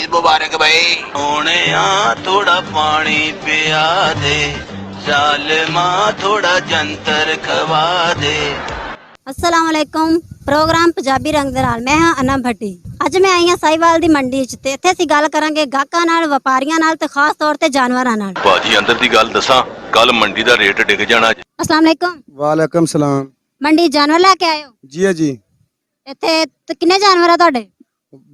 ईद मुबारक भाई। होने थोड़ा पानी पिया दे, जालिमा थोड़ा जंतर खवा दे। अस्सलाम वालेकुम। प्रोग्राम पंजाबी रंग दे नाल मैं हां अना भट्टी। ਅੱਜ ਮੈਂ ਆਈ ਹਾਂ ਸਾਈਵਾਲ ਦੀ ਮੰਡੀ 'ਚ ਤੇ ਇੱਥੇ ਅਸੀਂ ਗੱਲ ਕਰਾਂਗੇ ਗਾਹਕਾਂ ਨਾਲ, ਵਪਾਰੀਆਂ ਨਾਲ ਤੇ ਖਾਸ ਤੌਰ ਤੇ ਜਾਨਵਰਾਂ ਨਾਲ। ਭਾਜੀ ਅੰਦਰ ਦੀ ਗੱਲ ਦੱਸਾਂ, ਕੱਲ ਮੰਡੀ ਦਾ ਰੇਟ ਡਿੱਗ ਜਾਣਾ। अस्सलाम वालेकुम। वालेकुम सलाम। ਮੰਡੀ ਜਾਨਵਰ ਲੈ ਕੇ ਆਏ ਹੋ? जी है जी। ਇੱਥੇ ਕਿੰਨੇ ਜਾਨਵਰ ਆ ਤੁਹਾਡੇ?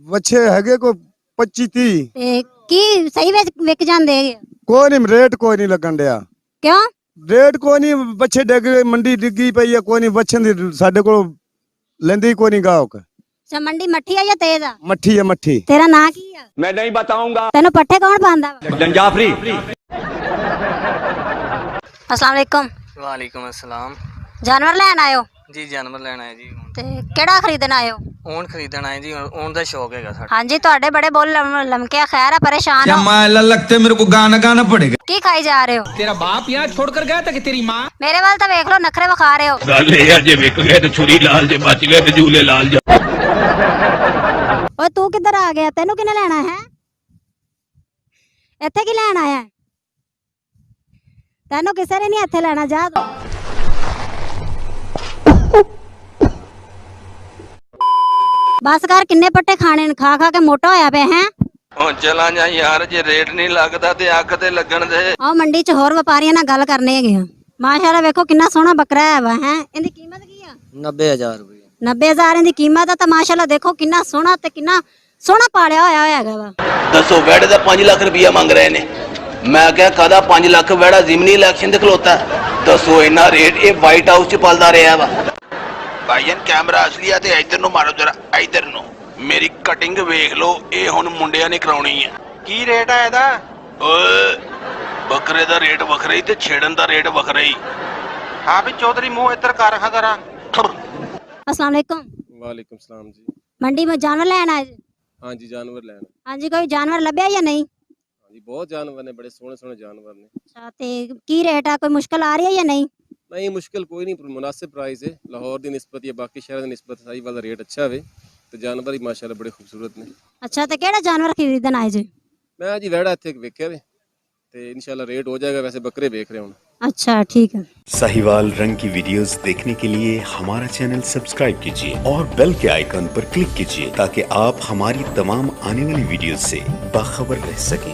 बच्चे हैगे को 25-30। ਤੇ ਕੀ ਸਹੀ ਵਿੱਚ ਵਿਕ ਜਾਂਦੇ ਹੈਗੇ? कोई नहीं रेट कोई नहीं लगन दिया। ਕਿਉਂ? रेट कोई नहीं, बच्चे डिग मंडी डिगी पई है, कोई नहीं बच्चे दी साडे को लेंदी कोई नहीं गाहक। ਅੱਛਾ ਮੰਡੀ ਮੱਠੀ ਆ ਜਾਂ ਤੇਜ਼ ਆ? मट्ठी है मट्ठी। ਤੇਰਾ ਨਾਂ ਕੀ ਆ? मैं नहीं बताऊंगा। ਤੈਨੂੰ ਪੱਠੇ ਕੌਣ ਪਾਉਂਦਾ ਵਾ? जाफरी। अस्सलाम वालेकुम। वालेकुम अस्सलाम। ਜਾਨਵਰ ਲੈਣ ਆਇਓ? जी जानवर लेना है जी। ਤੇ ਕਿਹੜਾ ਖਰੀਦਣ ਆਇਓ? ऊन खरीदना है जी, ऊन का शौक है साਡਾ। ਹਾਂਜੀ ਤੁਹਾਡੇ ਬੜੇ ਬੋਲ ਲਮਕੇ ਖੈਰ ਆ, परेशान हो? लगते मेरे को गाना गाना पड़ेगा। ਕੀ ਖਾਈ ਜਾ ਰਹੇ ਹੋ? तेरा बाप यहाँ छोड़कर गया था कि तेरी माँ? ਮੇਰੇ ਵੱਲ ਤਾਂ ਵੇਖ ਲਓ, ਨਖਰੇ ਵਿਖਾ ਰਹੇ ਹੋ। ਗੱਲ ਇਹ ਆ, ਜੇ ਵਿਕ ਗਏ ਤੇ ਛੁਰੀ ਲਾਲ, ਜੇ ਬਚ ਗਏ ਤੇ ਜੂਲੇ ਲਾਲ। ਓਏ ਤੂੰ ਕਿੱਧਰ ਆ ਗਿਆ? ਤੈਨੂੰ ਕਿਹਨੇ ਲੈਣਾ ਹੈ? ਇੱਥੇ ਕੀ ਲੈਣ ਆਇਆ? ਤੈਨੂੰ ਕਿਸੇ ਨੇ ਨਹੀਂ ਇੱਥੇ ਲੈਣਾ, ਜਾ ਤੂੰ। ਬਸ ਕਰ, ਕਿੰਨੇ ਪੱਟੇ ਖਾਣੇ ਨੇ? ਖਾ ਖਾ ਕੇ ਮੋਟਾ ਹੋਇਆ ਪਿਆ ਹੈ। ਹੁਣ ਚਲਾ ਜਾ ਯਾਰ, ਜੇ ਰੇਟ ਨਹੀਂ ਲੱਗਦਾ ਤੇ ਅੱਖ ਤੇ ਲੱਗਣ ਦੇ। ਆਹ ਮੰਡੀ 'ਚ ਹੋਰ ਵਪਾਰੀਆਂ ਨਾਲ ਗੱਲ ਕਰਨੇ ਹੈਗੇ ਆ। ਮਾਸ਼ਾਅੱਲਾ ਵੇਖੋ ਕਿੰਨਾ ਸੋਹਣਾ ਬੱਕਰਾ ਹੈ ਵਾ ਹੈ। ਇਹਦੀ ਕੀਮਤ ਕੀ ਆ? 90,000 रुपये। 90,000 ਇਹਦੀ ਕੀਮਤ ਆ। ਤਾਂ ਮਾਸ਼ਾਅੱਲਾ ਦੇਖੋ ਕਿੰਨਾ ਸੋਹਣਾ ਤੇ ਕਿੰਨਾ ਸੋਹਣਾ ਪਾਲਿਆ ਹੋਇਆ ਹੈਗਾ ਵਾ। ਦੱਸੋ ਵੈੜੇ ਦਾ 5 ਲੱਖ ਰੁਪਇਆ ਮੰਗ ਰਹੇ ਨੇ। ਮੈਂ ਕਿਹਾ ਕਾਹਦਾ 5 ਲੱਖ? ਵੈੜਾ ਜ਼ਿਮਨੀ ਇਲੈਕਸ਼ਨ ਤੇ ਖਲੋਤਾ। ਦੱਸੋ ਇੰਨਾ ਰੇਟ? ਇਹ ਵਾਈਟ ਹਾਊਸ 'ਚ ਪਲਦਾ ਰਿਹਾ ਵਾ। ਭਾਈਜਨ ਕੈਮਰਾ ਅਸਲੀ ਆ ਤੇ ਇੱਧਰ ਨੂੰ ਮਾਰੋ ਜਰਾ, ਇੱਧਰ ਨੂੰ। ਮੇਰੀ ਕਟਿੰਗ ਵੇਖ ਲਓ, ਇਹ ਹੁਣ ਮੁੰਡਿਆਂ ਨੇ ਕਰਾਉਣੀ ਆ। ਕੀ ਰੇਟ ਆ ਇਹਦਾ? ਓਏ ਬੱਕਰੇ ਦਾ ਰੇਟ ਵੱਖਰਾ ਹੀ ਤੇ ਛੇੜਨ ਦਾ ਰੇਟ ਵੱਖਰਾ ਹੀ। ਹਾਂ ਵੀ ਚੌਧਰੀ ਮੂੰਹ ਇੱਧਰ ਕਰ ਰਖਾ ਕਰਾਂ। अस्सलाम वालेकुम। वालेकुम सलाम जी। मंडी में जानवर लेना है? हाँ जी जानवर लेना। हाँ जी, कोई जानवर लभ्या या नहीं? हाँ जी बहुत जानवर ने, बड़े सोहने सोहने जानवर ने। अच्छा ते की रेट है? कोई मुश्किल आ रही है या नहीं? नहीं मुश्किल कोई नहीं, मुनासिब प्राइस है। लाहौर की निस्बत या बाकी शहर की निस्बत सही वाला रेट अच्छा है। तो जानवर ही माशाल्लाह बड़े खूबसूरत ने। अच्छा तो केड़ा जानवर खरीदन आए जी? मैं जी वैड़ा इत्थे वेख्या वे ते इंशाल्लाह रेट हो जाएगा। वैसे बकरे देख रहे हूँ। अच्छा ठीक है। साहिवाल रंग की वीडियोस देखने के लिए हमारा चैनल सब्सक्राइब कीजिए और बेल के आइकन पर क्लिक कीजिए ताकि आप हमारी तमाम आने वाली वीडियोस से बाखबर रह सकें।